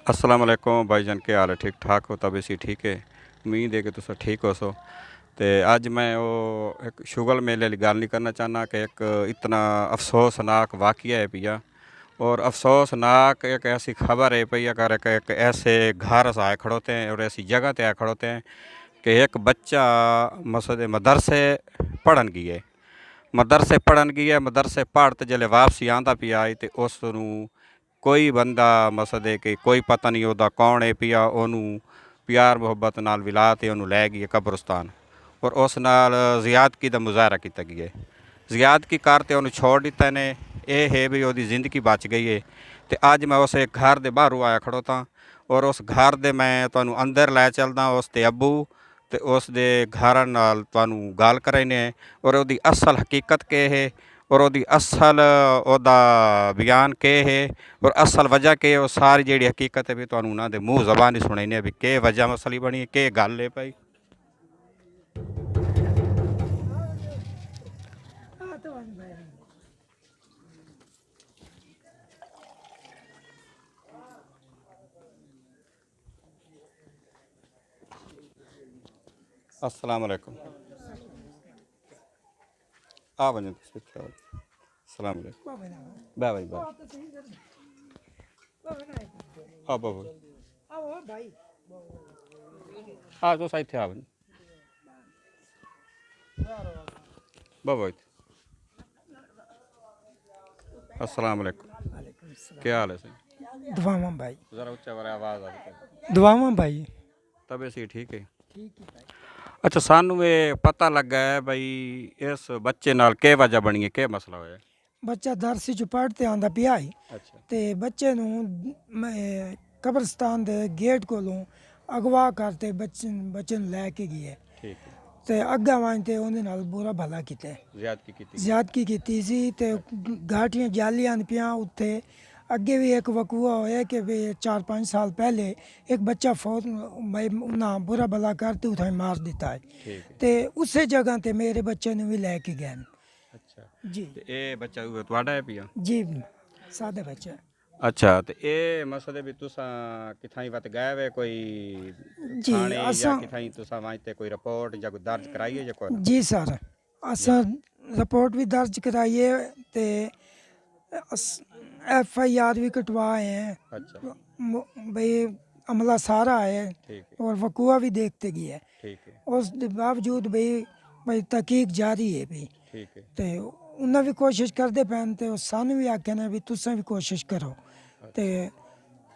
अस्सलाम वालेकुम भाईजान, क्या हाल है? ठीक ठाक हो? तबीयत सी ठीक है? उम्मीद है कि तुस ठीक हो सो। ते अज मैं वो एक शुगल मेले वाली गल नहीं करना चाहना कि एक इतना अफसोसनाक वाक़या है पिया। और अफसोसनाक एक ऐसी खबर है पई अगर एक ऐसे घर से आए खड़ोते हैं और ऐसी जगह पे आए खड़ोते हैं कि एक बच्चा मसद मदरसे पढ़न गई है। मदरसे पढ़न गई है, मदरसे पढ़ तो जल्द वापसी आंदा पिया है तो उस कोई बंदा मसद है कि कोई पता नहीं होता कौन है पिया ओनू प्यार मुहब्बत नाल विला के ओनू लै गई है कब्रस्तान और उस नाल ज़ियादती का मुजाहरा किया गया है। ज़ियादती करते उन्होंने छोड़ दिता ने। यह है भी वो ज़िंदगी बच गई है। तो अज मैं उस एक घर के बाहरों आया खड़ोता और उस घर दे मैं तुहानू अंदर लै चलदा। उस ते अब्बू तो उस दे घर नाल तुहानू गल करने और उसकी असल हकीकत के है और उसकी असल ओदा बयान के है और असल वजह के वो सारी जी हकीकत है भी तुहानू उन्हां दे मूँह ज़बानी सुनाने भी के वजह मसली बनी है, के गल है भाई। अस्सलाम वालेकुम। आ वञो अस्सलाम वालेकुम। बा भाई बा आ बा भाई आ तो साइड थे आ वञो बा भाई। अस्सलाम वालेकुम। क्या हाल है सही? दुआवा भाई, ज़रा ऊंचा वाला आवाज़ आ रही। दुआवा भाई। तबीयत सी ठीक है? ठीक है भाई। अच्छा, सानू ये पता लगा है भाई इस बच्चे नाल के वजह बनी है, के मसला होया? बच्चा दरस च पढ़ते आंदा पिया ही अच्छा ते बच्चे नू कब्रस्तान दे गेट कोलों अगवा करते बच्चे नू लैके गए ठीक है। ते अग्गा वां ते उहदे नाल बुरा भला कीता। ज़्यादती की ज़्यादती कीती सी ते घाटियां जालियां पियां उत्थे। अगे भी एक वकूआ होया कि भी 4-5 साल पहले एक बच्चा फौत भाई ना बुरा भला करते उठाई मार दिता है। ठीक है। ते उसे जगह ते मेरे बच्चे ने भी लैके गए अच्छा जी। तो ये बच्चा तुहाडा है पिया? जी सादे बच्चा। अच्छा तो ये मसले भी तुसा किथाई वत गए वे कोई जी थाने या असां किथाई तुसा वाइते कोई रिपोर्ट या कोई दर्ज कराई है या कोई? जी सर असां रिपोर्ट भी दर्ज कराई है ते FIR भी कटवाए हैं। अच्छा भाई अमला सारा है ठीक है। और वकूआ भी देखते गए है। ठीक है। उस दे बावजूद भाई तहकीक जारी है भी ठीक है। ते उन्हें भी कोशिश करते पैन ते सानू भी आखे ने भी तुसें भी कोशिश करो ते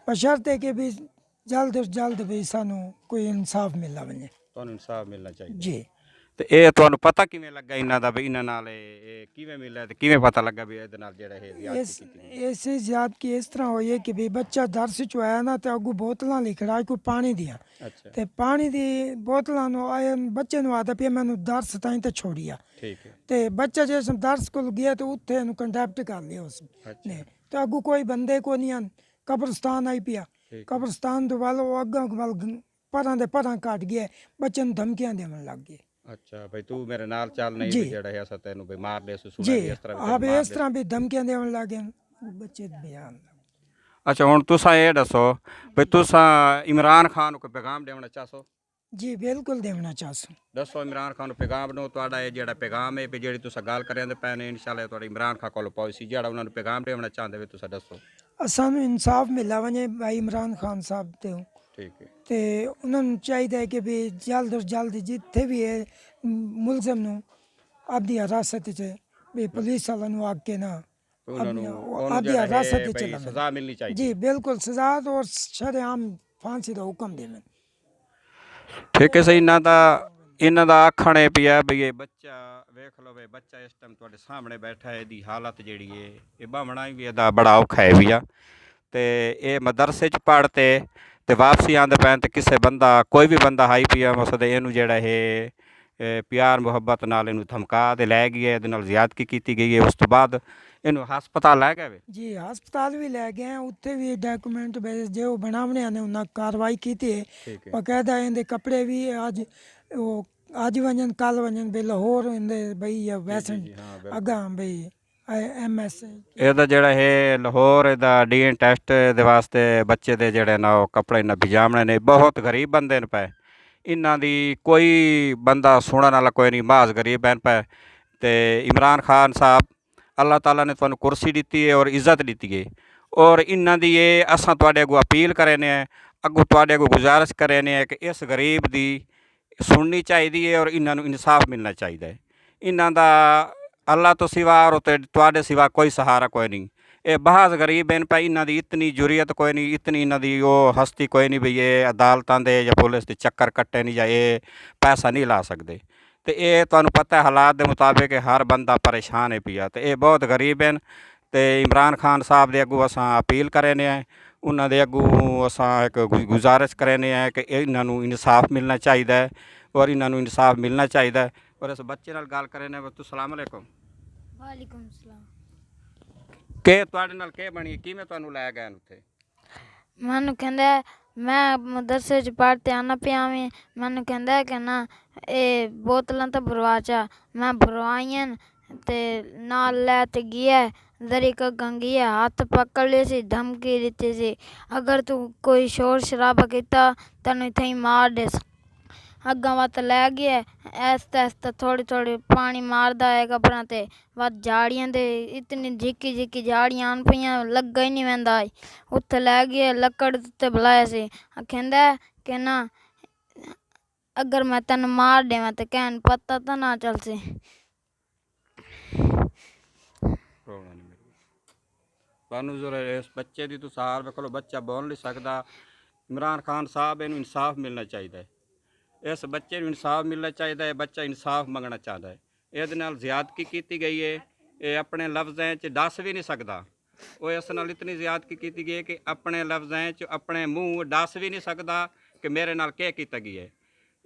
बशर्ते कि भी जल्द अज जल्द भी सानू कोई इंसाफ मिला वने तुहानू इंसाफ मिलना चाहिए जी। ते ये तुहानू पता किवें लगा इन्हां दा भी इन्हां नाल किवें मिलिया ते किवें पता लगा भी इहदे नाल जेड़ा है इस ज़्यादती कीती? ऐसे ज्याद की इस तरह हुई है कि भी बच्चा दरस चो आया ना तो अगू बोतलां लिख रहा है कोई पानी दियां अच्छा ते पानी दी बोतलां नु आया बच्चे नु आता पिया मैनू दरस ताई ते छोड़िया ठीक है। ते बच्चा जिस दरस को गया तो उत्थे इन्हू कंडक्ट कर लिया उसने अच्छा तो अगू कोई बंदे को नहीं आन कब्रस्तान आई पिया ठीक है। कब्रस्तान तो वालो अग्गा वाल परां दे परां कट गया बच्चे नु धमकियां देवन लग गए अच्छा भाई तू मेरे नाल चल नहीं जी भी जेड़ा है असा तेनू भाई मार दे सुना जी भी इस तरह भी हाँ तेनू भी मार इस दे। तरह भी धमकियां देवन लग गए बच्चे बयान अच्छा हुण तुसां ये दसो भाई तुसां इमरान खान को पैगाम देना चाहो? जी बिल्कुल देना चाहसूँ। दसो इमरान खान पैगाम दो तुहाडा ये जेड़ा पैगाम है भी जेड़ी तुसां गल करेंदे पए ने इंशाअल्लाह तुहाडा इमरान खान कोल पहुंची जेड़ा उन्हां नू पैगाम देना चाहंदे वे तुसां दसो। सानू इंसाफ मिला वने भाई इमरान खान साहब तो ठीक है। ते उन्होंने चाहिए कि भी जल्द अज जल्द जिथे भी है मुलजम नू आपदी हिरासत च भी पुलिस वाला नू आके ना उन्हां नू ओनू आपदी जेड़ा है हिरासत च भाई लवन सजा मिलनी चाहिए। जी बिल्कुल सजा और शरेआम फांसी का हुक्म देवन। ठीक है सही इन्हां दा आखण है पिया भी ये बच्चा वेख लो वे बच्चा इस टाइम तुहाडे सामने बैठा है इहदी हालत जेड़ी है ये बामणा भी इहदा बड़ा औखा है पिया ते ये मदरसे च पढ़ते ते वापसी आंदे पैन ते किसे बंदा कोई भी बंदा हाई पिया मसद इनू जेड़ा है प्यार मुहब्बत नाल इनू धमका ते लै गया इहदे नाल ज़्यादती कीती गई है। उस तो बाद इनू हस्पताल लै गए वे? जी हस्पताल भी लै गए हैं उत्थे भी डॉक्यूमेंट जो बनावने ने उन्हें कार्रवाई की है ठीक है। बकायदा इनके कपड़े भी अज वो अज वजन कल वजन भी लाहौर इनके बई या वैसन जी हाँ बिल्कुल। अगा बई MS ਇਹਦਾ ਜਿਹੜਾ ਇਹ ਲਾਹੌਰ ਇਹਦਾ DNA ਟੈਸਟ ਦੇ ਵਾਸਤੇ ਬੱਚੇ ਦੇ ਜਿਹੜੇ ਨਾ ਉਹ ਕੱਪੜੇ ਇਹਨਾਂ ਭਿਜਾਵਣੇ ਨੇ। ਬਹੁਤ ਗਰੀਬ ਬੰਦੇ ਨੇ ਪਏ, ਇਹਨਾਂ ਦੀ ਕੋਈ ਬੰਦਾ ਸੁਣਨ ਵਾਲਾ ਕੋਈ ਨਹੀਂ, ਮਾਜ਼ ਗਰੀਬ ਬੈਨ ਪਏ। ਤੇ ਇਮਰਾਨ ਖਾਨ ਸਾਹਿਬ, ਅੱਲਾਹ ਤਾਲਾ ਨੇ ਤੁਹਾਨੂੰ ਕੁਰਸੀ ਦਿੱਤੀ ਹੈ ਔਰ ਇੱਜ਼ਤ ਦਿੱਤੀ ਹੈ, ਔਰ ਇਹਨਾਂ ਦੀ ਇਹ ਅਸਾਂ ਤੁਹਾਡੇ ਅੱਗੋਂ ਅਪੀਲ ਕਰੇ ਨੇ, ਅੱਗੋਂ ਤੁਹਾਡੇ ਅੱਗੋਂ ਗੁਜ਼ਾਰਿਸ਼ ਕਰੇ ਨੇ ਕਿ ਇਸ ਗਰੀਬ ਦੀ ਸੁਣਨੀ ਚਾਹੀਦੀ ਹੈ ਔਰ ਇਹਨਾਂ ਨੂੰ ਇਨਸਾਫ ਮਿਲਣਾ ਚਾਹੀਦਾ ਹੈ। ਇਹਨਾਂ ਦਾ ਅੱਲਾਹ ਤੋਂ ਸਿਵਾ ਔਰ ਤੁਹਾਡੇ ਸਿਵਾ ਕੋਈ ਸਹਾਰਾ ਕੋਈ ਨਹੀਂ। ਇਹ ਬਹੁਤ ਗਰੀਬ ਹਨ ਭਾਈ, ਇਹਨਾਂ ਦੀ ਇਤਨੀ ਜੁਰੀਅਤ ਕੋਈ ਨਹੀਂ, ਇਤਨੀ ਇਹਨਾਂ ਦੀ ਉਹ ਹਸਤੀ ਕੋਈ ਨਹੀਂ ਵੀ ਇਹ ਅਦਾਲਤਾਂ ਦੇ ਜਾਂ ਪੁਲਿਸ ਦੇ ਚੱਕਰ ਕੱਟੇ ਨਹੀਂ ਜਾਂ ਇਹ ਪੈਸਾ ਨਹੀਂ ਲਾ ਸਕਦੇ। ਤੇ ਇਹ ਤੁਹਾਨੂੰ ਪਤਾ ਹੈ ਹਾਲਾਤ ਦੇ ਮੁਤਾਬਿਕ ਹਰ ਬੰਦਾ ਪਰੇਸ਼ਾਨ ਹੈ ਪਿਆ, ਤੇ ਇਹ ਬਹੁਤ ਗਰੀਬ ਹਨ। ਤੇ ਇਮਰਾਨ ਖਾਨ ਸਾਹਿਬ ਦੇ ਅੱਗੋਂ ਅਸਾਂ ਅਪੀਲ ਕਰੇ ਨੇ, ਉਹਨਾਂ ਦੇ ਅੱਗੋਂ ਅਸਾਂ ਇੱਕ ਗੁਜ਼ਾਰਿਸ਼ ਕਰੇ ਨੇ ਕਿ ਇਹਨਾਂ ਨੂੰ ਇਨਸਾਫ ਮਿਲਣਾ ਚਾਹੀਦਾ ਹੈ ਔਰ ਇਹਨਾਂ ਨੂੰ ਇਨਸਾਫ ਮਿਲਣਾ ਚਾਹੀਦਾ ਹੈ। ਔਰ ਇਸ ਬੱਚੇ ਨਾਲ ਗੱਲ ਕਰੇ ਨੇ। ਅਸਲਾਮ ਅਲੈਕੁਮ। ਵਾਲੇਕੁਮ ਸਲਾਮ। ਕਿ ਤੁਹਾਡੇ ਨਾਲ ਕੀ ਬਣੀ, ਕਿਵੇਂ ਤੁਹਾਨੂੰ ਲੈ ਗਏ ਉੱਥੇ? ਮੈਨੂੰ ਕਹਿੰਦਾ ਮੈਂ ਮਦਰਸੇ 'ਚ ਪੜ੍ਹਤੇ ਆਉਣਾ ਪਿਆ ਵੀ, ਮੈਨੂੰ ਕਹਿੰਦਾ ਕਿ ਨਾ ਇਹ ਬੋਤਲਾਂ ਤਾਂ ਭਰਵਾ ਚਾ। ਮੈਂ ਭਰਵਾਈਆਂ ਤੇ ਨਾਲ ਲੈ ਤੇ ਗਿਆ ਦਰਿਕ ਗੰਗੀ ਹੱਥ ਪਕੜ ਲਏ ਸੀ, ਧਮਕੀ ਦਿੱਤੀ ਸੀ ਅਗਰ ਤੂੰ ਕੋਈ ਸ਼ੋਰ ਸ਼ਰਾਬਾ ਕੀਤਾ ਤੈਨੂੰ ਇੱਥੇ ਹੀ ਮਾਰ ਦੇਸ। ਅੱਗਾਂ ਵੱਤ ਲੈ ਗਿਆ, ਐਸਤਾ ਐਸਤਾ ਥੋੜ੍ਹੀ ਥੋੜ੍ਹੀ ਪਾਣੀ ਮਾਰਦਾ ਹੈ ਕਬਰਾਂ 'ਤੇ। ਵੱਧ ਝਾੜੀਆਂ ਦੇ ਇਤਨੀ ਝਿੱਕੀ ਝਿੱਕੀ ਝਾੜੀਆਂ ਆਣ ਪਈਆਂ, ਲੱਗਾ ਹੀ ਨਹੀਂ ਵਹਿੰਦਾ। ਉੱਥੇ ਲੈ ਗਿਆ ਲੱਕੜ ਉੱਤੇ ਬੁਲਾਇਆ ਸੀ, ਕਹਿੰਦਾ ਕਿ ਨਾ ਅਗਰ ਮੈਂ ਤੈਨੂੰ ਮਾਰ ਦੇਵਾਂ ਤੇ ਕਹਿਣ ਪਤਾ ਤਾਂ ਨਾ ਚੱਲ ਸੀ। ਤੁਹਾਨੂੰ ਜ਼ਰਾ ਇਸ ਬੱਚੇ ਦੀ ਤੁਸੀਂ ਹਾਲ ਵੇਖ ਲਓ, ਬੱਚਾ ਬੋਲ ਨਹੀਂ ਸਕਦਾ। ਇਮਰਾਨ ਖਾਨ ਸਾਹਿਬ ਇਹਨੂੰ ਇਨਸਾਫ ਮਿਲਣਾ ਚਾਹੀਦਾ ਹੈ, ਇਸ ਬੱਚੇ ਨੂੰ ਇਨਸਾਫ ਮਿਲਣਾ ਚਾਹੀਦਾ ਹੈ। ਬੱਚਾ ਇਨਸਾਫ ਮੰਗਣਾ ਚਾਹੁੰਦਾ ਹੈ। ਇਹਦੇ ਨਾਲ ਜ਼ਿਆਦਤੀ ਕੀਤੀ ਗਈ ਹੈ, ਇਹ ਆਪਣੇ ਲਫ਼ਜ਼ਾਂ 'ਚ ਦੱਸ ਵੀ ਨਹੀਂ ਸਕਦਾ। ਉਹ ਇਸ ਨਾਲ ਇਤਨੀ ਜ਼ਿਆਦਤੀ ਕੀਤੀ ਗਈ ਹੈ ਕਿ ਆਪਣੇ ਲਫ਼ਜ਼ਾਂ 'ਚ ਆਪਣੇ ਮੂੰਹ ਦੱਸ ਵੀ ਨਹੀਂ ਸਕਦਾ ਕਿ ਮੇਰੇ ਨਾਲ ਕੀ ਕੀਤਾ ਗਿਆ ਹੈ।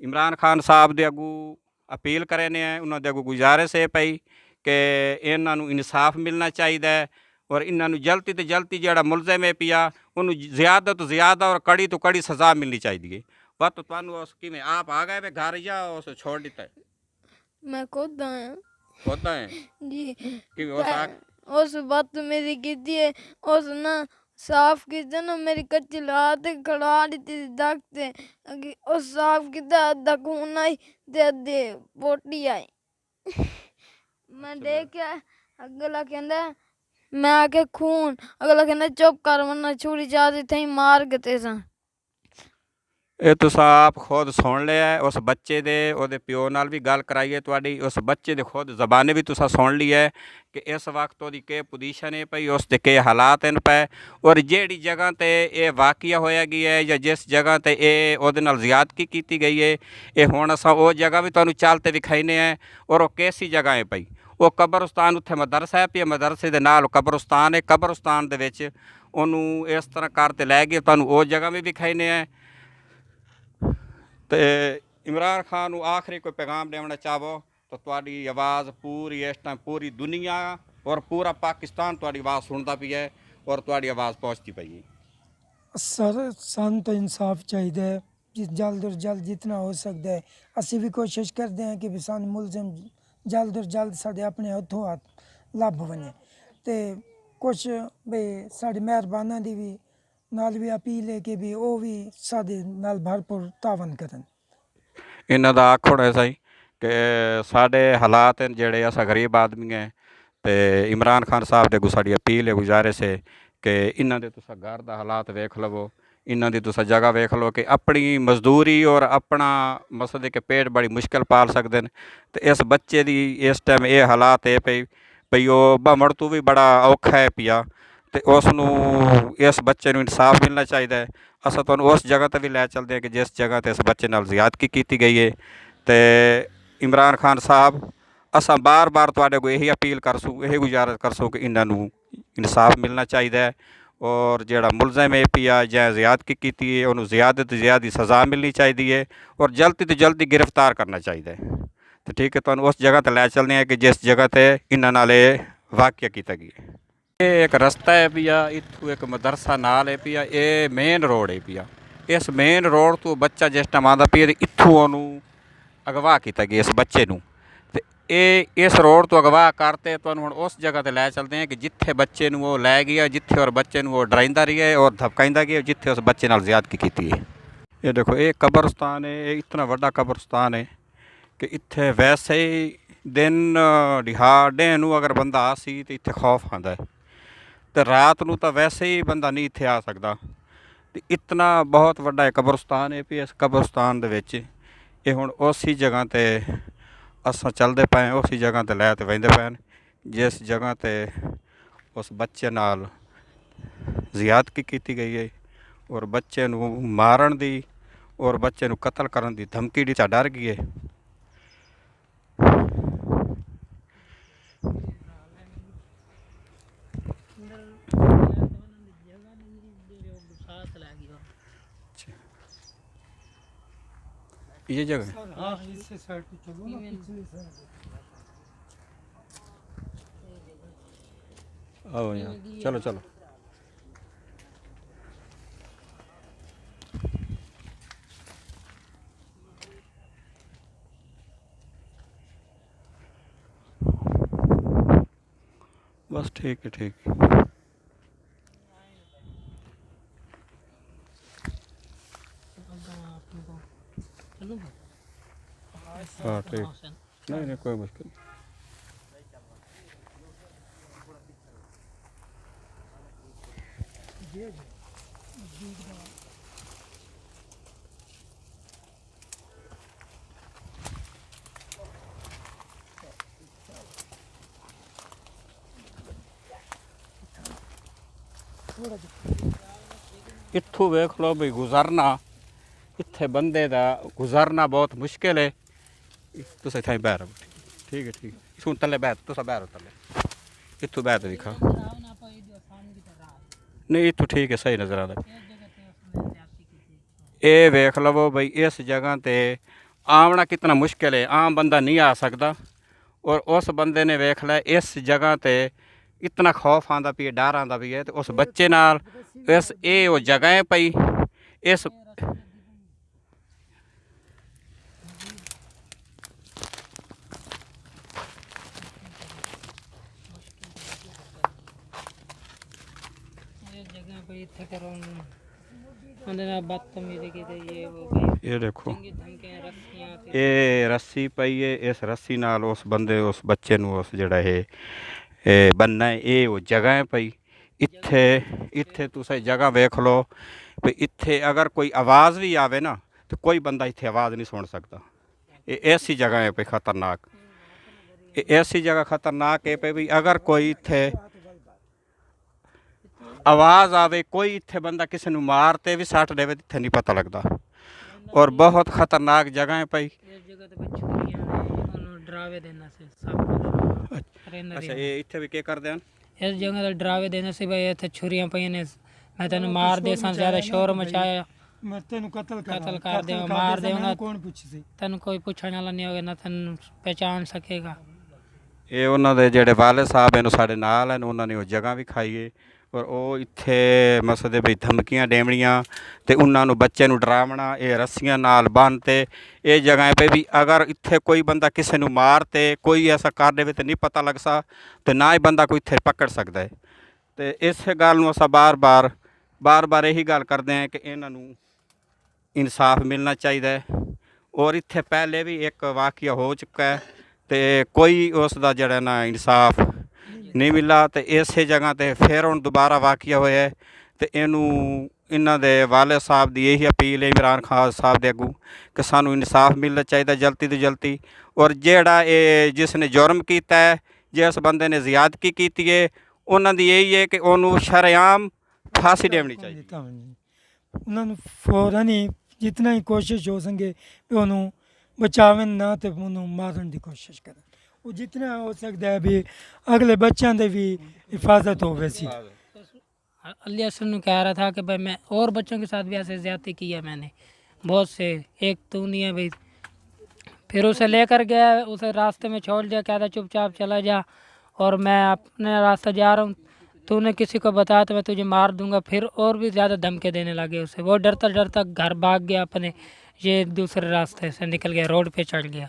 ਇਮਰਾਨ ਖਾਨ ਸਾਹਿਬ ਦੇ ਅੱਗੋਂ ਅਪੀਲ ਕਰੇ ਨੇ, ਉਹਨਾਂ ਦੇ ਅੱਗੋਂ ਗੁਜ਼ਾਰਿਸ਼ ਹੈ ਪਈ ਕਿ ਇਹਨਾਂ ਨੂੰ ਇਨਸਾਫ ਮਿਲਣਾ ਚਾਹੀਦਾ ਹੈ ਔਰ ਇਹਨਾਂ ਨੂੰ ਜਲਦੀ ਤੋਂ ਜਲਦੀ ਜਿਹੜਾ ਮੁਲਜ਼ਮ ਹੈ ਪਿਆ ਉਹਨੂੰ ਜ਼ਿਆਦਾ ਤੋਂ ਜ਼ਿਆਦਾ ਔਰ ਕੜੀ ਤੋਂ ਕੜੀ ਸਜ਼ਾ ਮਿਲਣੀ ਚਾਹੀਦੀ ਹੈ। ਬਸ ਤੁਹਾਨੂੰ ਉਸ ਕਿਵੇਂ ਆਪ ਆ ਗਏ ਵੇ ਘਰ ਜਾਂ ਉਸ ਛੋੜ ਦਿੱਤਾ ਹੈ? ਮੈਂ ਖੁਦ ਆਇਆ ਹੋਤਾ ਹੈ ਜੀ। ਕਿ ਉਸ ਬਦਤਮੀਜ਼ੀ ਕੀਤੀ ਹੈ, ਉਸ ਨਾ ਸਾਫ਼ ਕੀਤਾ ਨਾ ਮੇਰੀ ਕੱਚੀ ਲਾਤ ਖੜਾ ਦਿੱਤੀ ਸੀ ਦਗ ਤੇ। ਉਸ ਸਾਫ਼ ਕੀਤਾ, ਅੱਧਾ ਖੂਨ ਆਈ ਤੇ ਅੱਧੇ ਪੋਟੀ ਆਈ। ਮੈਂ ਦੇਖਿਆ, ਅਗਲਾ ਕਹਿੰਦਾ ਮੈਂ ਆ ਕੇ ਖੂਨ, ਅਗਲਾ ਕਹਿੰਦਾ ਚੁੱਪ ਕਰ ਵਰਨਾ ਛੁਰੀ ਚਾਹ ਇੱਥੇ ਹੀ ਮਾਰ ਗਏ ਸਾਂ। ਇਹ ਤੁਸੀਂ ਆਪ ਖੁਦ ਸੁਣ ਲਿਆ ਹੈ। ਉਸ ਬੱਚੇ ਦੇ ਉਹਦੇ ਪਿਓ ਨਾਲ ਵੀ ਗੱਲ ਕਰਾਈਏ ਤੁਹਾਡੀ, ਉਸ ਬੱਚੇ ਦੇ ਖੁਦ ਜ਼ਬਾਨੇ ਵੀ ਤੁਸੀਂ ਸੁਣ ਲਈ ਹੈ ਕਿ ਇਸ ਵਕਤ ਉਹਦੀ ਕੀ ਪੋਜੀਸ਼ਨ ਹੈ ਪਈ, ਉਸ ਦੇ ਕੀ ਹਾਲਾਤ ਹਨ ਪਏ ਔਰ ਜਿਹੜੀ ਜਗ੍ਹਾ 'ਤੇ ਇਹ ਵਾਕਿਆ ਹੋਇਆ ਗਿਆ ਹੈ ਜਾਂ ਜਿਸ ਜਗ੍ਹਾ 'ਤੇ ਇਹ ਉਹਦੇ ਨਾਲ ਜ਼ਿਆਦਤੀ ਕੀਤੀ ਗਈ ਹੈ, ਇਹ ਹੁਣ ਅਸਾਂ ਉਹ ਜਗ੍ਹਾ ਵੀ ਤੁਹਾਨੂੰ ਚੱਲ 'ਤੇ ਵਿਖਾਈਨੇ ਹੈ ਔਰ ਉਹ ਕੈਸੀ ਜਗ੍ਹਾ ਹੈ ਪਈ। ਉਹ ਕਬਰਸਤਾਨ, ਉੱਥੇ ਮਦਰਸਾ ਹੈ ਪਿਆ, ਮਦਰਸੇ ਦੇ ਨਾਲ ਕਬਰਸਤਾਨ ਹੈ। ਕਬਰਸਤਾਨ ਦੇ ਵਿੱਚ ਉਹਨੂੰ ਇਸ ਤਰ੍ਹਾਂ ਕਰ 'ਤੇ ਲੈ ਗਏ, ਤੁਹਾਨੂੰ ਉਹ ਜਗ੍ਹਾ ਵੀ ਵਿਖਾਈਨੇ ਹੈ। ਤੇ ਇਮਰਾਨ ਖਾਨ ਨੂੰ ਆਖਰੀ ਕੋਈ ਪੈਗਾਮ ਦੇਣਾ ਚਾਹੋ ਤਾਂ ਤੁਹਾਡੀ ਆਵਾਜ਼ ਪੂਰੀ ਇਸ ਟਾਈਮ ਪੂਰੀ ਦੁਨੀਆ ਔਰ ਪੂਰਾ ਪਾਕਿਸਤਾਨ ਤੁਹਾਡੀ ਆਵਾਜ਼ ਸੁਣਦਾ ਪਿਆ ਹੈ ਔਰ ਤੁਹਾਡੀ ਆਵਾਜ਼ ਪਹੁੰਚਦੀ ਪਈ ਹੈ। ਸਰ ਸਾਨੂੰ ਤਾਂ ਇਨਸਾਫ ਚਾਹੀਦਾ ਹੈ, ਜਲਦ ਤੋਂ ਜਲਦ ਜਿਤਨਾ ਹੋ ਸਕਦਾ ਹੈ। ਅਸੀਂ ਵੀ ਕੋਸ਼ਿਸ਼ ਕਰਦੇ ਹਾਂ ਕਿ ਵੀ ਸਾਨੂੰ ਮੁਲਜ਼ਮ ਜਲਦ ਤੋਂ ਜਲਦ ਸਾਡੇ ਆਪਣੇ ਹੱਥੋਂ ਹੱਥ ਲੱਭ ਬਣੇ। ਤੇ ਕੁਛ ਵੀ ਸਾਡੇ ਮਿਹਰਬਾਨਾਂ ਦੀ ਵੀ ਨਾਲ ਵੀ ਅਪੀਲ ਹੈ ਕਿ ਵੀ ਉਹ ਵੀ ਸਾਡੇ ਨਾਲ ਭਰਪੂਰ ਤਾਵਨ ਕਰਨ। ਇਹਨਾਂ ਦਾ ਆਖਣ ਐਸਾ ਹੀ ਕਿ ਸਾਡੇ ਹਾਲਾਤ ਹਨ ਜਿਹੜੇ ਅਸਾਂ ਗਰੀਬ ਆਦਮੀ ਹੈ, ਤੇ ਇਮਰਾਨ ਖਾਨ ਸਾਹਿਬ ਦੇ ਅੱਗੋਂ ਸਾਡੀ ਅਪੀਲ ਹੈ, ਗੁਜ਼ਾਰਿਸ਼ ਹੈ ਕਿ ਇਹਨਾਂ ਦੇ ਤੁਸੀਂ ਘਰ ਦਾ ਹਾਲਾਤ ਵੇਖ ਲਵੋ, ਇਹਨਾਂ ਦੀ ਤੁਸੀਂ ਜਗ੍ਹਾ ਵੇਖ ਲਓ ਕਿ ਆਪਣੀ ਮਜ਼ਦੂਰੀ ਔਰ ਆਪਣਾ ਮਸਲੇ ਕੇ ਪੇਟ ਬੜੀ ਮੁਸ਼ਕਿਲ ਪਾਲ ਸਕਦੇ ਨੇ। ਤੇ ਇਸ ਬੱਚੇ ਦੀ ਇਸ ਟਾਈਮ ਇਹ ਹਾਲਾਤ ਹੈ ਪਈ ਉਹ ਭਮੜ ਤੋਂ ਵੀ ਬੜਾ ਔਖਾ ਹੈ ਪਿਆ, ਤੇ ਉਸ ਨੂੰ ਇਸ ਬੱਚੇ ਨੂੰ ਇਨਸਾਫ ਮਿਲਣਾ ਚਾਹੀਦਾ ਹੈ। ਅਸਾਂ ਤੁਹਾਨੂੰ ਉਸ ਜਗ੍ਹਾ 'ਤੇ ਵੀ ਲੈ ਚੱਲਦੇ ਹਾਂ ਕਿ ਜਿਸ ਜਗ੍ਹਾ 'ਤੇ ਇਸ ਬੱਚੇ ਨਾਲ ਜ਼ਿਆਦਤੀ ਕੀਤੀ ਗਈ ਹੈ। ਤੇ ਇਮਰਾਨ ਖਾਨ ਸਾਹਿਬ, ਅਸਾਂ ਬਾਰ-ਬਾਰ ਤੁਹਾਡੇ ਕੋਲ ਇਹੀ ਅਪੀਲ ਕਰਸੂ, ਇਹੀ ਗੁਜ਼ਾਰਿਸ਼ ਕਰਸੂ ਕਿ ਇਹਨਾਂ ਨੂੰ ਇਨਸਾਫ ਮਿਲਣਾ ਚਾਹੀਦਾ ਹੈ ਔਰ ਜਿਹੜਾ ਮੁਲਜ਼ਮ ਹੈ ਪਿਆ ਜਾਂ ਜ਼ਿਆਦਤੀ ਕੀਤੀ ਹੈ ਉਹਨੂੰ ਜ਼ਿਆਦਾ ਤੋਂ ਜ਼ਿਆਦਾ ਸਜ਼ਾ ਮਿਲਣੀ ਚਾਹੀਦੀ ਹੈ ਔਰ ਜਲਦੀ ਤੋਂ ਜਲਦੀ ਗ੍ਰਿਫਤਾਰ ਕਰਨਾ ਚਾਹੀਦਾ ਹੈ। ਤੇ ਠੀਕ ਹੈ, ਤੁਹਾਨੂੰ ਉਸ ਜਗ੍ਹਾ 'ਤੇ ਲੈ ਚੱਲਦੇ ਹਾਂ ਕਿ ਜਿਸ ਜਗ੍ਹਾ 'ਤੇ ਇਹਨਾਂ ਨਾਲ ਇਹ ਵਾਕਿਆ ਕੀਤਾ ਗਿਆ। ਇਹ ਇੱਕ ਰਸਤਾ ਹੈ ਪਿਆ, ਇੱਥੋਂ ਇੱਕ ਮਦਰਸਾ ਨਾਲ ਹੈ ਪਿਆ, ਇਹ ਮੇਨ ਰੋਡ ਹੈ ਪਿਆ। ਇਸ ਮੇਨ ਰੋਡ ਤੋਂ ਬੱਚਾ ਜਿਸ ਟਾਈਮ ਆਉਂਦਾ ਪਿਆ ਤੇ ਇੱਥੋਂ ਉਹਨੂੰ ਅਗਵਾ ਕੀਤਾ ਗਿਆ ਇਸ ਬੱਚੇ ਨੂੰ। ਤੇ ਇਹ ਇਸ ਰੋਡ ਤੋਂ ਅਗਵਾ ਕਰਤੇ ਤੁਹਾਨੂੰ ਹੁਣ ਉਸ ਜਗ੍ਹਾ ਤੇ ਲੈ ਚੱਲਦੇ ਹਾਂ ਕਿ ਜਿੱਥੇ ਬੱਚੇ ਨੂੰ ਉਹ ਲੈ ਗਿਆ, ਜਿੱਥੇ ਔਰ ਬੱਚੇ ਨੂੰ ਉਹ ਡਰਾਈਂਦਾ ਰਿਹਾ ਹੈ ਔਰ ਧਮਕਾਉਂਦਾ ਗਿਆ, ਜਿੱਥੇ ਉਸ ਬੱਚੇ ਨਾਲ ਜ਼ਿਆਦਤੀ ਕੀਤੀ ਹੈ। ਇਹ ਦੇਖੋ ਇਹ ਕਬਰਸਤਾਨ ਹੈ, ਇਹ ਇਤਨਾ ਵੱਡਾ ਕਬਰਸਤਾਨ ਹੈ ਕਿ ਇੱਥੇ ਵੈਸੇ ਹੀ ਦਿਨ ਦਿਹਾੜੇ ਨੂੰ ਅਗਰ ਬੰਦਾ ਆ ਸੀ ਤੇ ਇੱਥੇ ਖੌਫ ਆਉਂਦਾ ਹੈ, ਤੇ ਰਾਤ ਨੂੰ ਤਾਂ ਵੈਸੇ ਹੀ ਬੰਦਾ ਨਹੀਂ ਇੱਥੇ ਆ ਸਕਦਾ। ਤੇ ਇਤਨਾ ਬਹੁਤ ਵੱਡਾ ਕਬਰਸਤਾਨ ਹੈ ਵੀ ਇਸ ਕਬਰਸਤਾਨ ਦੇ ਵਿੱਚ ਇਹ ਹੁਣ ਉਸੇ ਜਗ੍ਹਾ ਤੇ ਅਸਾਂ ਚੱਲਦੇ ਪਏ, ਉਸੇ ਜਗ੍ਹਾ ਤੇ ਲੈ ਤੇ ਵਹਿੰਦੇ ਪਏ ਜਿਸ ਜਗ੍ਹਾ ਤੇ ਉਸ ਬੱਚੇ ਨਾਲ ਜ਼ਿਆਦਤੀ ਕੀਤੀ ਗਈ ਹੈ ਔਰ ਬੱਚੇ ਨੂੰ ਮਾਰਨ ਦੀ ਔਰ ਬੱਚੇ ਨੂੰ ਕਤਲ ਕਰਨ ਦੀ ਧਮਕੀ ਦੀ ਤਾਂ ਡਰ ਗਈ ਹੈ। ये जगह है। इससे साइड पे चलो ना, पिछली साइड आओ यहाँ, चलो चलो। बस ठीक है, ठीक है। हाँ ठीक, नहीं नहीं कोई मुश्किल नहीं। इत्थों वेख लो भी गुजरना, इत्थे बंदे दा गुजरना बहुत मुश्किल है। तुस इत्थै बैठ रहो, ठीक है ठीक है। सुन तले बैठ, तुस बैठ रहो तले, इत्थों बैठ दिखा। नहीं इत्थों ठीक है, सही नज़र आ रहा। ये वेख लवो भाई इस जगह ते आमना कितना मुश्किल है, आम बंदा नहीं आ सकता। और उस बंदे ने वेख लिया इस जगह ते इतना खौफ आंदा पी, डर आंदा पी है, तो उस बच्चे नाल इस ये वो जगह पई इस ये देखो ये रस्सी पई है, इस रस्सी नाल उस बंदे उस बच्चे नूं उस जिहड़ा ये बनना है, ये वो जगह पई। इत्थे इत्थे तुसीं जगह वेख लो भी इत्थे अगर कोई आवाज़ भी आवे ना तो कोई बंदा इत्थे आवाज़ नहीं सुन सकता। ये ऐसी जगह है पे खतरनाक, ये ऐसी जगह खतरनाक है पे भी अगर कोई इत्थे आवाज़ आवे, कोई इत्थे बंदा किसी नूं मारते भी सट देवे इत्थे नहीं पता लगता। और बहुत खतरनाक जगह है भाई। अच्छा ये इत्थे भी क्या करते हैं? इस जगह तो डरावे देने से भाई इतने छुरियां पई ने, मैं तेन मार दे ज़्यादा शोर मचाया, मैं तेन कत्ल कर देगा, मार देगा, कौन पूछे तेन कोई पूछने वाला नहीं होगा, ना तेन पहचान सकेगा। ये उन्होंने जेडे वाले साहब हैं साढ़े नाल हैं, उन्होंने वो जगह भी खाई है और वो इत्थे मसदे भी धमकियां देवनियां ते उन्होंने बच्चे नूं डरावना, ये रस्सियां नाल बन्नते ये जगह पे भी अगर इत्थे कोई बंदा किसी नूं मारते कोई ऐसा कर दे तो नहीं पता लग सा, तो ना ही बंदा कोई इत्थे पकड़ सकता है। तो इस गल नूं असां बार बार यही गल करते हैं कि इन्हां नूं इंसाफ मिलना चाहिए। और इत्थे पहले भी एक वाक़या हो चुका है तो कोई उसका जड़ा ना इंसाफ नहीं मिला, तो इस जगह ते फिर हुण दोबारा वाक़या होया है। तो इनू इन्हां दे वाले साहब की यही अपील है इमरान खान साहब दे अगू कि सानू इंसाफ मिलना चाहिए जल्दी तो जल्दी। और जेड़ा ये जिसने जुर्म किया है, जिस बंदे ने ज़ियादती की है, उन्हां दी यही है कि उन्होंने शरेआम फांसी देनी चाहिए। उन्होंने फौरन ही जितना ही कोशिश हो सके भी उन्होंने बचावन ना तो उन्होंने मारन की कोशिश करें, वो जितना हो सकता है भी अगले बच्चों की भी हिफाजत हो। वैसी अली हसन कह रहा था कि भाई मैं और बच्चों के साथ भी ऐसे ज़्यादती की है मैंने बहुत से, एक तो नहीं है भाई। फिर उसे लेकर गया, उसे रास्ते में छोड़ दिया, कहता चुपचाप चला जा और मैं अपने रास्ते जा रहा हूँ, तूने किसी को बताया तो मैं तुझे मार दूंगा। फिर और भी ज़्यादा धमके देने लगे उसे, वो डरता डरता घर भाग गया अपने, ये दूसरे रास्ते से निकल गया, रोड पे चढ़ गया।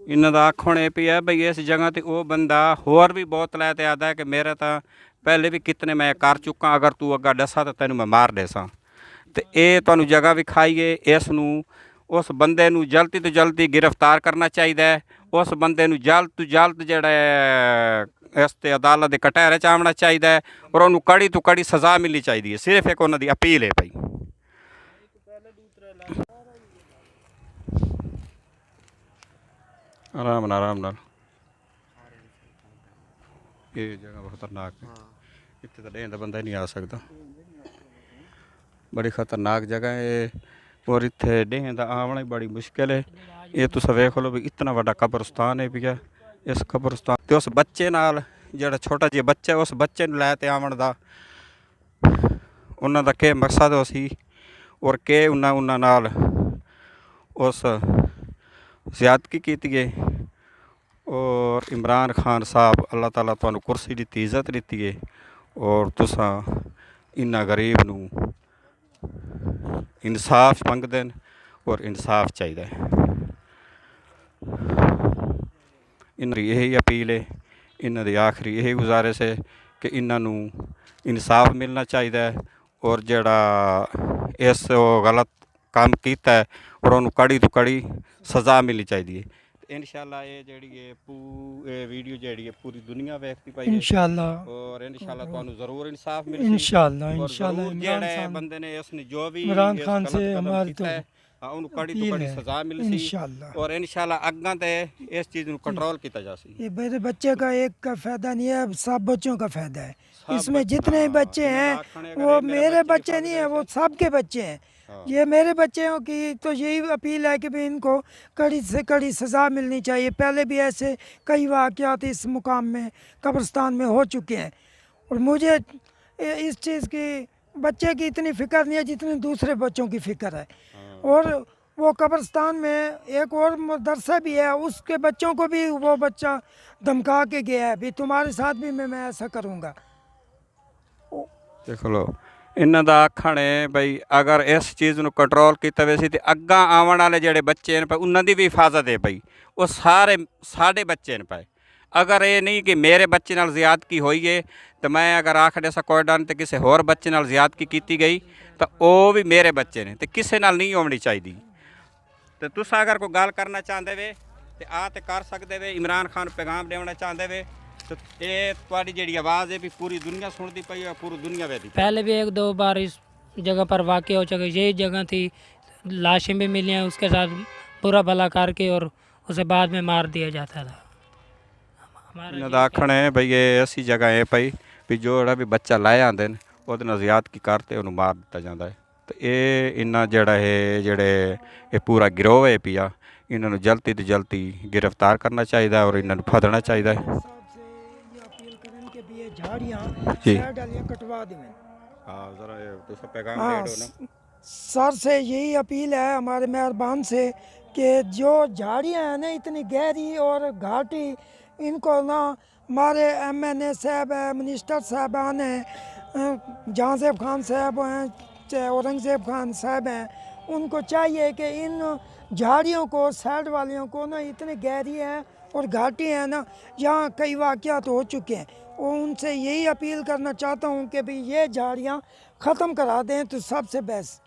ਇਹਨਾਂ ਦਾ ਆਖਣ ਇਹ ਪਿਆ ਬਈ ਇਸ ਜਗ੍ਹਾ ਤੇ ਉਹ ਬੰਦਾ ਹੋਰ ਵੀ ਬਹੁਤ ਲੈ ਤੇ ਆਦਾ ਹੈ ਕਿ ਮੇਰਾ ਤਾਂ ਪਹਿਲੇ ਵੀ ਕਿਤਨੇ ਮੈਂ ਕਰ ਚੁੱਕਾ, ਅਗਰ ਤੂੰ ਅੱਗਾ ਦੱਸਾਂ ਤਾਂ ਤੈਨੂੰ ਮੈਂ ਮਾਰ ਦੇਸਾਂ। ਤੇ ਇਹ ਤੁਹਾਨੂੰ ਜਗ੍ਹਾ ਵਿਖਾਈਏ, ਇਸ ਨੂੰ ਉਸ ਬੰਦੇ ਨੂੰ ਜਲਦੀ ਤੋਂ ਜਲਦੀ ਗ੍ਰਿਫਤਾਰ ਕਰਨਾ ਚਾਹੀਦਾ ਹੈ। ਉਸ ਬੰਦੇ ਨੂੰ ਜਲਦ ਤੋਂ ਜਲਦ ਜਿਹੜਾ ਹੈ ਇਸ ਤੇ ਅਦਾਲਤ ਦੇ ਕਟਹਿਰੇ 'ਚ ਆਉਣਾ ਚਾਹੀਦਾ ਹੈ ਔਰ ਉਹਨੂੰ ਕੜੀ ਤੋਂ ਕੜੀ ਸਜ਼ਾ ਮਿਲਣੀ ਚਾਹੀਦੀ ਹੈ। ਸਿਰਫ ਇੱਕ ਉਹਨਾਂ ਦੀ ਅਪੀਲ ਹੈ ਭਾਈ। ਆਰਾਮ ਨਾਲ ਇਹ ਜਗ੍ਹਾ ਬਹੁਤ ਖਤਰਨਾਕ ਹੈ, ਇੱਥੇ ਤਾਂ ਡੇਂ ਦਾ ਬੰਦਾ ਹੀ ਨਹੀਂ ਆ ਸਕਦਾ। ਬੜੀ ਖਤਰਨਾਕ ਜਗ੍ਹਾ ਹੈ ਔਰ ਇੱਥੇ ਡੇਂ ਦਾ ਆਉਣਾ ਹੀ ਬੜੀ ਮੁਸ਼ਕਿਲ ਹੈ। ਇਹ ਤੁਸੀਂ ਵੇਖ ਲਓ ਵੀ ਇਤਨਾ ਵੱਡਾ ਕਬਰਸਤਾਨ ਹੈ ਪਿਆ। ਇਸ ਕਬਰਸਤਾਨ ਤੇ ਉਸ ਬੱਚੇ ਨਾਲ ਜਿਹੜਾ ਛੋਟਾ ਜਿਹਾ ਬੱਚਾ, ਉਸ ਬੱਚੇ ਨੂੰ ਲੈ ਤੇ ਆਉਣ ਦਾ ਉਹਨਾਂ ਦਾ ਕੀ ਮਕਸਦ ਸੀ ਔਰ ਕਿ ਉਹਨਾਂ ਨਾਲ ਉਸ ਜ਼ਿਆਦਤੀ ਕੀਤੀ ਹੈ। ਔਰ इमरान खान साहब अल्लाह ताला तुहानू कुर्सी दी इज्जत दी है और तुसां इन्ना गरीब नू इंसाफ मंगदे और इंसाफ चाहिए। इन्हां यही अपील है, इन्हां दी आखिरी यही गुजारिश है कि इन्हां नू इंसाफ मिलना चाहिए और जिहड़ा इस गलत काम कीता है और उन्होंने कड़ी तो कड़ी सज़ा मिलनी चाहिए। इंशाल्लाह ये जेह्ड़ी वीडियो जेह्ड़ी है पूरी दुनिया वेखती पाई इंशाल्लाह और इंशाल्लाह तुहानू जरूर इंसाफ मिल इंशाल्लाह और इंशाल्लाह जरूर इमरान जेह्ड़े खान बंदे ने इसने जो भी इमरान इस खान गलत से कदम हमारी कीता तो है, उन्होंने कड़ी तो अपील कड़ी है। सज़ा मिलसी इंशाल्लाह और इंशाल्लाह अग्गां ते इस चीज़ नू कंट्रोल किया जासी। ये मेरे बच्चे का एक का फायदा नहीं है, सब बच्चों का फायदा है। सब इसमें बच्चे- जितने हाँ, बच्चे इन्होंने हैं आखने अगर वो ये मेरे मेरे बच्चे बच्चे नहीं है, वो सबके बच्चे हैं। हाँ। ये मेरे बच्चों की तो यही अपील है कि भी इनको कड़ी से कड़ी सज़ा मिलनी चाहिए। पहले भी ऐसे कई वाक़यात इस मुकाम में कब्रिस्तान में हो चुके हैं और मुझे इस चीज़ की बच्चे की इतनी फ़िक्र नहीं है जितनी दूसरे बच्चों की फ़िक्र है। और वो कब्रिस्तान में एक और मदरसा भी है, उसके बच्चों को भी वो बच्चा धमका के गया है भी तुम्हारे साथ भी मैं ऐसा करूँगा। देख लो इन्हां दा आखण है बई अगर इस चीज़ नू कंट्रोल किया वैसे तो अग्गां आवन वाले जिहड़े बच्चे ने उन्हां दी भी हिफाजत है पई, वो सारे साडे बच्चे ने पाए। अगर ये नहीं कि मेरे बच्चे नाल ज़्यादती होई है तो मैं अगर आख दे कोई डर तो किसी होर बच्चे नाल ज़्यादती की गई तो वो भी मेरे बच्चे ने तो किसी नाल नहीं होनी चाहिए। तो तुस अगर कोई गल करना चाहते वे तो आ तो कर सकते वे, इमरान खान पैगाम देना चाहते वे तो ये तुम्हारी जी आवाज़ है भी पूरी दुनिया सुनती पई है, पूरी दुनिया वेदी। पहले भी एक दो बार इस जगह पर वाक़या हो चुका, यही जगह थी, लाशें भी मिली हैं, उसके साथ बुरा भला करके और उसे बाद में मार दिया जाता था। इन्हां दा आखण है बई ये ऐसी जगह है पई भी जोड़ा भी बच्चा लै आंदे ने ਉਹਦੇ ਨਾਲ ज़्यादती करते उन्होंने मार दिता जाता है। तो ये इन्ना जड़ा है जेड़े ये पूरा गिरोह है पिया, इन्होंने जल्दी तो जल्दी गिरफ्तार करना चाहिए और इन्होंने फड़ना चाहिए। जी कटवा दें। हाँ ज़रा दूसरा पैगाम हाँ, दे दो ना। सर से यही अपील है हमारे मेहरबान से कि जो झाड़ियाँ हैं ना इतनी गहरी और घाटी, इनको ना हमारे MNA साहब है, मिनिस्टर साहबान हैं, जहाँसेब खान साहब हैं, चाहे औरंगजेब खान साहब हैं, उनको चाहिए कि इन झाड़ियों को साइड वालियों को ना इतनी गहरी हैं और घाटी हैं ना, यहाँ कई वाक़यात हो चुके हैं। और उनसे यही अपील करना चाहता हूँ कि भाई ये झाड़ियाँ ख़त्म करा दें तो सबसे बेस्ट,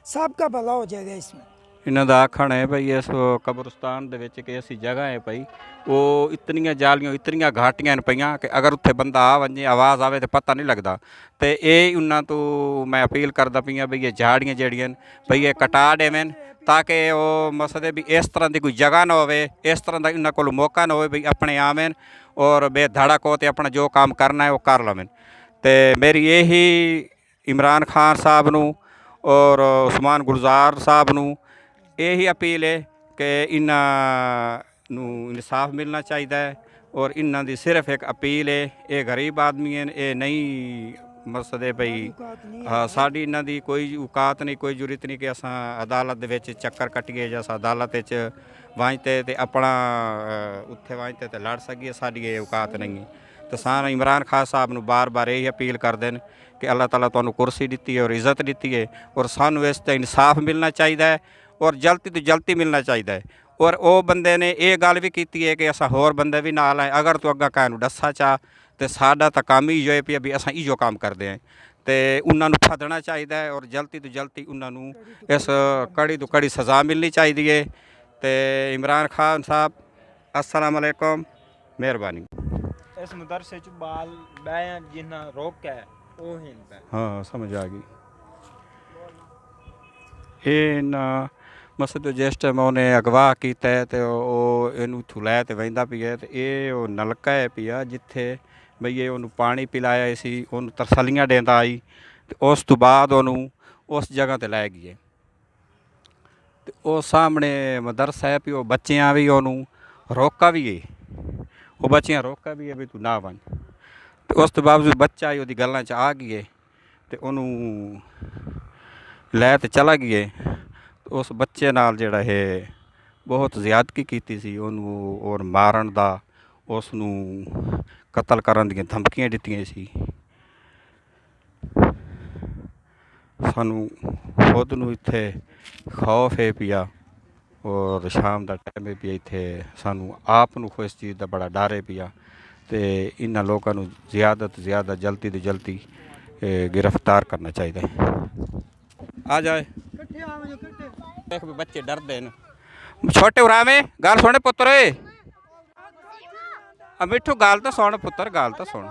सबका भला हो जाएगा इसमें। इन्हां दा आखण है भाई इस कब्रिस्तान दे विच एक ऐसी जगह है भाई वो इतनियां जालियां इतनियां घाटियां न पईयां कि अगर उत्थे बंदा आ वंजे आवाज़ आवे तो पता नहीं लगता। तो ये उन्हां तो मैं अपील करदा पईयां भाई ये झाड़ियां जेहड़ियां भाई ये कटा देवन ताकि वो मसले भी इस तरह की कोई जगह ना होवे, इस तरह का इन्हां कोल मौका ना होवे भाई अपने आवेन और बेधड़क हो तो अपना जो काम करना है वो कर लवें। तो मेरी यही इमरान खान साहब नू और उस्मान गुलजार साहब नू यही अपील है कि इन्हां नू इंसाफ मिलना चाहिए और इन्हां दी सिर्फ एक अपील है, ये गरीब आदमी हैं, ये नहीं मसदे भाई हाँ साड़ी इन्हां दी कोई औकात नहीं, कोई जरूरत नहीं कि असां अदालत दे विच चक्कर कट्टिए जां अदालत विच वांजते ते अपना उत्थे वांजते ते लड़ सकीए, साड़ी ये औकात नहीं है। तो सारा इमरान खान साहब नू बार बार यही अपील करते हैं कि अल्लाह ताला तुहानू कुर्सी दी है और इज़्ज़त दी है और सानू इस ते इंसाफ मिलना चाहिए और जल्दी तो जल्दी मिलना चाहिए ਔਰ ਉਹ ਬੰਦੇ ਨੇ ਇਹ ਗੱਲ ਵੀ ਕੀਤੀ ਹੈ ਕਿ ਅਸਾਂ ਹੋਰ ਬੰਦੇ ਵੀ ਨਾਲ ਹੈ, ਅਗਰ ਤੂੰ ਅੱਗਾ ਕਹਿ ਨੂੰ ਦੱਸਾ ਚਾਹ ਤੇ ਸਾਡਾ ਤਾਂ ਕੰਮ ਹੀ ਹੋਏ ਪਿਆ ਵੀ ਅਸਾਂ ਇਹੋ ਕੰਮ ਕਰਦੇ ਹਾਂ। ਤੇ ਉਹਨਾਂ ਨੂੰ ਫੜਨਾ ਚਾਹੀਦਾ ਹੈ ਔਰ ਜਲਦੀ ਤੋਂ ਜਲਦੀ ਉਹਨਾਂ ਨੂੰ ਇਸ ਕੜੀ ਤੋਂ ਕੜੀ ਸਜ਼ਾ ਮਿਲਣੀ ਚਾਹੀਦੀ ਹੈ। ਤੇ ਇਮਰਾਨ ਖਾਨ ਸਾਹਿਬ अस्सलाम वालेकुम, ਮਿਹਰਬਾਨੀ। ਇਸ ਮਦਰਸੇ ਚ ਬਾਲ ਬੈਆਂ ਜਿੰਨਾ ਰੋਕ ਹੈ ਉਹ ਹਿੰਦਾ। ਹਾਂ ਸਮਝ ਆ ਗਈ। ਇਹ ਨਾ ਮਸਦ ਜਿਸ ਟਾਈਮ ਉਹਨੇ ਅਗਵਾ ਕੀਤਾ ਤੇ ਉਹ ਇਹਨੂੰ ਥੁਲਾਇਆ ਤੇ ਵਹਿੰਦਾ ਪਿਆ ਤੇ ਇਹ ਉਹ ਨਲਕਾ ਹੈ ਪਿਆ ਜਿੱਥੇ ਬਈ ਇਹ ਉਹਨੂੰ ਪਾਣੀ ਪਿਲਾਇਆ ਸੀ, ਉਹਨੂੰ ਤਰਸਲੀਆਂ ਦਿੰਦਾ ਆਈ ਤੇ ਉਸ ਤੋਂ ਬਾਅਦ ਉਹਨੂੰ ਉਸ ਜਗ੍ਹਾ ਤੇ ਲੈ ਗਈ ਤੇ ਉਹ ਸਾਹਮਣੇ ਮਦਰਸਾ ਹੈ ਵੀ ਉਹ ਬੱਚਿਆਂ ਵੀ ਉਹਨੂੰ ਰੋਕਾ ਵੀ ਹੈ, ਉਹ ਬੱਚਿਆਂ ਰੋਕਾ ਵੀ ਹੈ ਵੀ ਤੂੰ ਨਾ ਬਣ ਤੇ ਉਸ ਤੋਂ ਬਾਵਜੂਦ ਬੱਚਾ ਹੀ ਉਹਦੀ ਗੱਲਾਂ 'ਚ ਆ ਗਈ ਤੇ ਉਹਨੂੰ ਲੈ ਤੇ ਚਲਾ ਗਈ। ਉਸ ਬੱਚੇ ਨਾਲ ਜਿਹੜਾ ਇਹ ਬਹੁਤ ਜ਼ਿਆਦਤੀ ਕੀਤੀ ਸੀ, ਉਹਨੂੰ ਔਰ ਮਾਰਨ ਦਾ, ਉਸ ਨੂੰ ਕਤਲ ਕਰਨ ਦੀਆਂ ਧਮਕੀਆਂ ਦਿੱਤੀਆਂ ਸੀ। ਸਾਨੂੰ ਖੁਦ ਨੂੰ ਇੱਥੇ ਖੌਫ ਹੈ ਪਿਆ ਔਰ ਸ਼ਾਮ ਦਾ ਟਾਈਮ ਹੈ ਪਿਆ, ਇੱਥੇ ਸਾਨੂੰ ਆਪ ਨੂੰ ਇਸ ਚੀਜ਼ ਦਾ ਬੜਾ ਡਰ ਹੈ ਪਿਆ ਤੇ ਇਹਨਾਂ ਲੋਕਾਂ ਨੂੰ ਜ਼ਿਆਦਾ ਤੋਂ ਜ਼ਿਆਦਾ ਜਲਦੀ ਤੋਂ ਜਲਦੀ गिरफ्तार करना चाहिए। आ जाए देख भी बच्चे डरते हैं छोटे उरावे गाल सुने पुत्र मिठू गाल तो सुन पुत्र गाल तो सुन।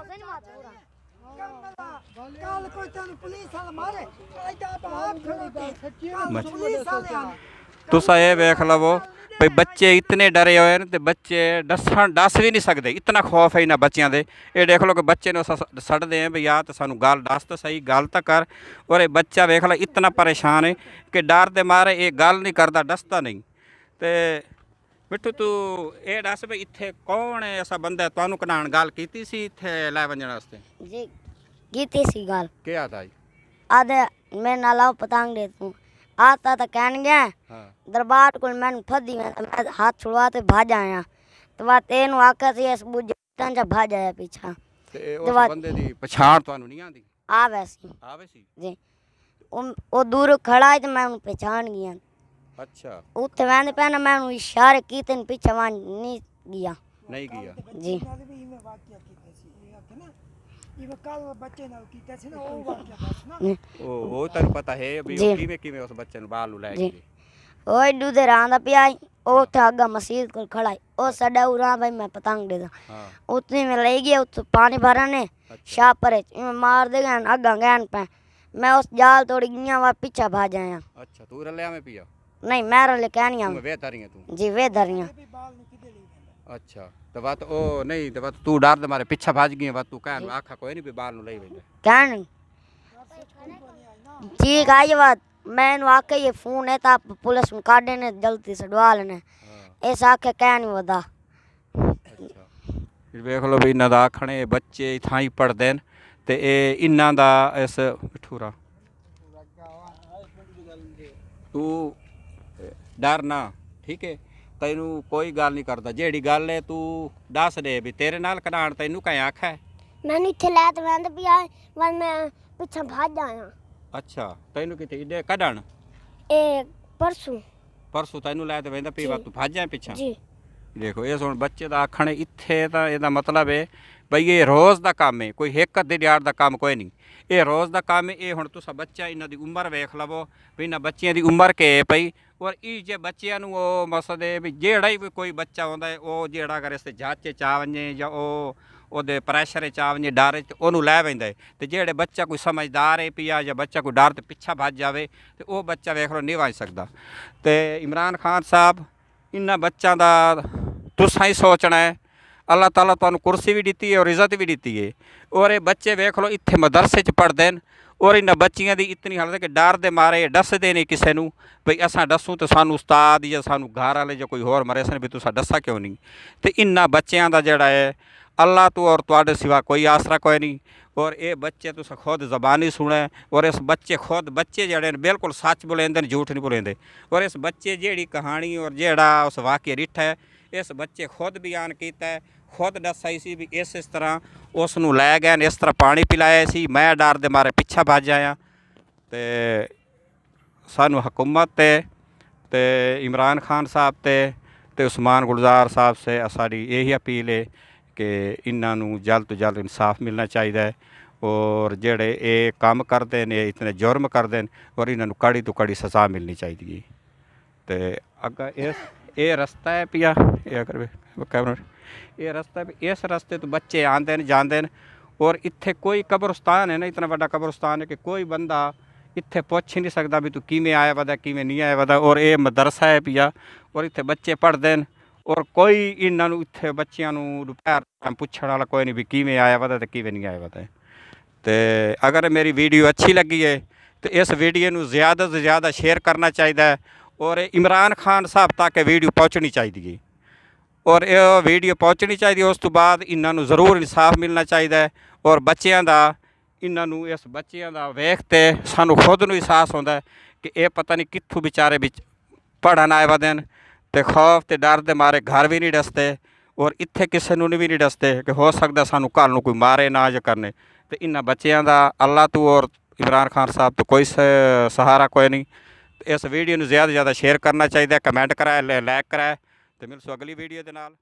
तुसा ये वेख लवो भाई बच्चे इतने डरे हुए हैं तो बच्चे दस भी नहीं सकते, इतना खौफ है इन्होंने बच्चों के। ये देख लो कि बच्चे ने सड़ते हैं भी यार तो सानू गल दस तो सही, गल तो कर। और ये बच्चा वेख लो इतना परेशान है कि डर दे मारे ये गल नहीं करता, दसता नहीं। तो मिठू तू ये दस भी इत्थे कौन है ऐसा बंदा तुहानू कनाण गल कीती सी इत्थे लै वंजण वास्ते? जी कीती सी गल। क्या आता जी? आदे मैं नालाओ पतंग दे तू आता तो कहन गया दरबार को मैंने फदी मैं हाथ छुड़वा ते भाज आया तो बात तेनू आखा सी इस बुझां जा भाज आया पीछा ते उस बंदे दी पछाण तुहानू नहीं आंदी? आवे सी जी ओ दूर खड़ा है तो मैं उन्हें पहचान गया। अच्छा उत्थे वैंदे पे ना मैं उन्हें इशारे कीते न पीछे वहां नहीं गया जी। ਉਹ ਤੈਨੂੰ ਪਤਾ ਹੈ ਵੀ ਉਹ ਕਿਵੇਂ ਉਸ ਬੱਚੇ ਨੂੰ ਬਾਹਰ ਨੂੰ ਲੈ ਗਏ? ਉਹ ਏਡੂ ਦੇ ਰਾਂ ਦਾ ਪਿਆ ਉਹ ਉੱਥੇ ਅੱਗਾ ਮਸਜਿਦ ਕੋਲ ਖੜਾ ਹੈ ਉਹ ਸਾਡਾ ਉਰਾ ਭਾਈ ਮੈਂ ਪਤੰਗ ਦੇ ਦਾ ਉੱਥੇ ਮੈਂ ਲੈ ਗਿਆ ਉੱਥੇ ਪਾਣੀ ਭਰਨੇ ਸ਼ਾਹ ਪਰੇ ਮਾਰ ਦੇ ਗਏ ਅੱਗਾ ਗਏ ਪੈ मैं उस जाल तोड़ी गया वा पीछा भाज आया। अच्छा तू रलिया में पिया? नहीं मैं रले कहनिया वे धरियां तू? जी वे धरियां। अच्छा तो बात ओ नहीं तो बात तू डर दे मारे पीछा भाज गई बात तू कहन आखा कोई नहीं भी बाल नु लई वेंदे कहन ठीक आई बात मैंने आके ये फोन है ता पुलिस में काढे ने जल्दी से डवा लेने इस आखे कह नहीं वदा। अच्छा फिर देख लो भी इना दा आखणे बच्चे इथां ही पढ़दे न ਤੇ ਇਹ ਇਹਨਾਂ ਦਾ ਇਸ ਠੂਰਾ ਤੂੰ ਡਰ ਨਾ ਠੀਕ ਹੈ, ਤੈਨੂੰ ਕੋਈ ਗੱਲ ਨਹੀਂ ਕਰਦਾ। ਜਿਹੜੀ ਗੱਲ ਹੈ ਤੂੰ ਦੱਸ ਦੇ ਵੀ ਤੇਰੇ ਨਾਲ ਕਢਾਣ ਤੈਨੂੰ ਕਹਿ ਆਖਿਆ? ਮੈਨੂੰ ਇੱਥੇ ਲੈ ਤੇ ਵੰਦ ਪਿਆ ਵਨ ਮੈਂ ਪਿੱਛੇ ਭੱਜ ਆਇਆ। ਅੱਛਾ ਤੈਨੂੰ ਕਿੱਥੇ ਇੱਡੇ ਕਢਾਣ? ਇਹ ਪਰਸੋਂ ਤੈਨੂੰ ਲੈ ਤੇ ਵੰਦਾ ਪੀ ਵਾ ਤੂੰ ਭੱਜ ਆਇਆ ਪਿੱਛਾ? ਜੀ ਦੇਖੋ ਇਹ ਹੁਣ ਬੱਚੇ ਦਾ ਆਖਣ ਇੱਥੇ ਤਾਂ ਇਹਦਾ ਮਤਲਬ ਹੈ ਬਈ ਇਹ ਰੋਜ਼ ਦਾ ਕੰਮ ਹੈ, ਕੋਈ ਇੱਕ ਅੱਧੇ ਦਿਹਾੜ ਦਾ ਕੰਮ ਕੋਈ ਨਹੀਂ, ਇਹ ਰੋਜ਼ ਦਾ ਕੰਮ ਹੈ। ਇਹ ਹੁਣ ਤੁਸੀਂ ਬੱਚਾ ਇਹਨਾਂ ਦੀ ਉਮਰ ਵੇਖ ਲਵੋ ਵੀ ਇਹਨਾਂ ਬੱਚਿਆਂ ਦੀ ਉਮਰ ਕੀ ਪਈ ਔਰ ਇਹ ਜੇ ਬੱਚਿਆਂ ਨੂੰ ਉਹ ਮਕਸਦ ਹੈ ਵੀ ਜਿਹੜਾ ਹੀ ਕੋਈ ਬੱਚਾ ਆਉਂਦਾ ਹੈ ਉਹ ਜਿਹੜਾ ਅਗਰ ਇਸ ਤੇ ਜਾਂਚ ਚਾ ਵੰਜੇ ਜਾਂ ਉਹਦੇ ਪ੍ਰੈਸ਼ਰ ਚ ਆ ਵੰਜੇ ਡਰ ਚ ਉਹਨੂੰ ਲੈ ਪੈਂਦਾ ਹੈ। ਤੇ ਜਿਹੜੇ ਬੱਚਾ ਕੋਈ ਸਮਝਦਾਰ ਹੈ ਪਿਆ ਜਾਂ ਬੱਚਾ ਕੋਈ ਡਰ ਤੇ ਪਿੱਛਾ ਭੱਜ ਜਾਵੇ ਤੇ ਉਹ ਬੱਚਾ ਵੇਖ ਲਓ ਨਹੀਂ ਵੱਜ ਸਕਦਾ। ਤੇ ਇਮਰਾਨ ਖਾਨ ਸਾਹਿਬ ਇਹਨਾਂ ਬੱਚਿਆਂ ਦਾ तुसा ही सोचना है, अल्लाह ताला तुहानू कुर्सी भी दी है और इज़्ज़त भी दी है। और ये बच्चे वेख लो इत्थे मदरसे च पढ़ते हैं और इन्हां बच्चियां दी इतनी हालत है कि डर दे मारे दसदे नहीं किसी नूं भई असां दसूं तो सानू उस्ताद या सानू घर वाले या कोई होर मरे सन भी तुसां दसा क्यों नहीं। तो इन्हां बच्चियां दा जिहड़ा है अल्लाह तो और तुहाडे सिवा कोई आसरा कोई नहीं। और ये बच्चे तुस खुद ज़बानी सुने और इस बच्चे खुद बच्चे जड़े बिल्कुल सच बोलेंदे झूठ नहीं बोलेंदे। और इस बच्चे जेड़ी कहानी और जेड़ा उस वाक़या रिठा है इस बच्चे खुद बयान किया है, खुद दसा सी भी इस तरह उस नूं लै गए इस तरह पानी पिलाया सी मैं डर दे मारे पिछा भज आया। तो सानू हुकूमत ते इमरान खान साहब ते ਤੇ ਉਸਮਾਨ ਗੁਲਜ਼ਾਰ ਸਾਹਿਬ ਸੇ ਸਾਡੀ ਇਹੀ ਅਪੀਲ ਹੈ ਕਿ ਇਹਨਾਂ ਨੂੰ ਜਲਦ ਤੋਂ ਜਲਦ ਇਨਸਾਫ ਮਿਲਣਾ ਚਾਹੀਦਾ ਹੈ ਔਰ ਜਿਹੜੇ ਇਹ ਕੰਮ ਕਰਦੇ ਨੇ ਇਤਨੇ ਜੁਰਮ ਕਰਦੇ ਨੇ ਔਰ ਇਹਨਾਂ ਨੂੰ ਕੜੀ ਤੋਂ ਕੜੀ ਸਜ਼ਾ ਮਿਲਣੀ ਚਾਹੀਦੀ ਹੈ। ਤੇ ਅੱਗਾ ਇਹ ਰਸਤਾ ਹੈ ਪਿਆ ਇਹ ਅਗਰ ਕੈਮਰਾ ਇਹ ਰਸਤਾ ਇਸ ਰਸਤੇ ਤੋਂ ਬੱਚੇ ਆਉਂਦੇ ਨੇ ਜਾਂਦੇ ਨੇ ਔਰ ਇੱਥੇ ਕੋਈ ਕਬਰਸਤਾਨ ਹੈ ਨਾ ਇਤਨਾ ਵੱਡਾ ਕਬਰਸਤਾਨ ਹੈ ਕਿ ਕੋਈ ਬੰਦਾ ਇੱਥੇ ਪੁੱਛ ਹੀ ਨਹੀਂ ਸਕਦਾ ਵੀ ਤੂੰ ਕਿਵੇਂ ਆਇਆ ਵਦਾ ਕਿਵੇਂ ਨਹੀਂ ਆਇਆ ਵਦਾ। ਔਰ ਇਹ ਮਦਰਸਾ ਹੈ ਪਿਆ ਔਰ ਇੱਥੇ ਬੱਚੇ ਪੜ੍ਹਦੇ ਨੇ ਔਰ ਕੋਈ ਇਹਨਾਂ ਨੂੰ ਇੱਥੇ ਬੱਚਿਆਂ ਨੂੰ ਦੁਪਹਿਰ ਟਾਈਮ ਪੁੱਛਣ ਵਾਲਾ ਕੋਈ ਨਹੀਂ ਵੀ ਕਿਵੇਂ ਆਇਆ ਵਦਾ ਤੇ ਕਿਵੇਂ ਨਹੀਂ ਆਇਆ ਵਦਾ। ਤੇ ਅਗਰ ਮੇਰੀ ਵੀਡੀਓ ਅੱਛੀ ਲੱਗੀ ਹੈ ਤੇ ਇਸ ਵੀਡੀਓ ਨੂੰ ਜ਼ਿਆਦਾ ਤੋਂ ਜ਼ਿਆਦਾ ਸ਼ੇਅਰ ਕਰਨਾ ਚਾਹੀਦਾ ਹੈ ਔਰ ਇਮਰਾਨ ਖਾਨ ਸਾਹਿਬ ਤੱਕ ਇਹ ਵੀਡੀਓ ਪਹੁੰਚਣੀ ਚਾਹੀਦੀ ਹੈ ਔਰ ਇਹ ਵੀਡੀਓ ਪਹੁੰਚਣੀ ਚਾਹੀਦੀ ਉਸ ਤੋਂ ਬਾਅਦ ਇਹਨਾਂ ਨੂੰ ਜ਼ਰੂਰ ਇਨਸਾਫ ਮਿਲਣਾ ਚਾਹੀਦਾ ਹੈ ਔਰ ਬੱਚਿਆਂ ਦਾ ਇਹਨਾਂ ਨੂੰ ਇਸ ਬੱਚਿਆਂ ਦਾ ਵੇਖ ਤੇ ਸਾਨੂੰ ਖੁਦ ਨੂੰ ਅਹਿਸਾਸ ਹੁੰਦਾ ਕਿ ਇਹ ਪਤਾ ਨਹੀਂ ਕਿੱਥੋਂ ਵਿਚਾਰੇ ਵਿੱਚ ਪੜ੍ਹਨ ਆਏ ਵਦੇ ਨੇ ਤੇ ਖੌਫ ਤੇ ਡਰ ਦੇ ਮਾਰੇ ਘਰ ਵੀ ਨਹੀਂ ਡਸਦੇ ਔਰ ਇੱਥੇ ਕਿਸੇ ਨੂੰ ਵੀ ਨਹੀਂ ਡਸਦੇ ਕਿ ਹੋ ਸਕਦਾ ਸਾਨੂੰ ਕੱਲ੍ਹ ਨੂੰ ਕੋਈ ਮਾਰੇ ਨਾ ਜਾਂ ਕਰਨੇ। ਤੇ ਇਹਨਾਂ ਬੱਚਿਆਂ ਦਾ ਅੱਲਾਹ ਤੋਂ ਔਰ ਇਮਰਾਨ ਖਾਨ ਸਾਹਿਬ ਤੋਂ ਕੋਈ ਸਹਾਰਾ ਕੋਈ ਨਹੀਂ। ਇਸ ਵੀਡੀਓ ਨੂੰ ਜ਼ਿਆਦਾ ਤੋਂ ਜ਼ਿਆਦਾ ਸ਼ੇਅਰ ਕਰਨਾ ਚਾਹੀਦਾ, ਕਮੈਂਟ ਕਰਾਏ, ਲਾਈਕ ਕਰਾਏ ਤੇ ਮਿਲਸੋ ਅਗਲੀ ਵੀਡੀਓ ਦੇ ਨਾਲ।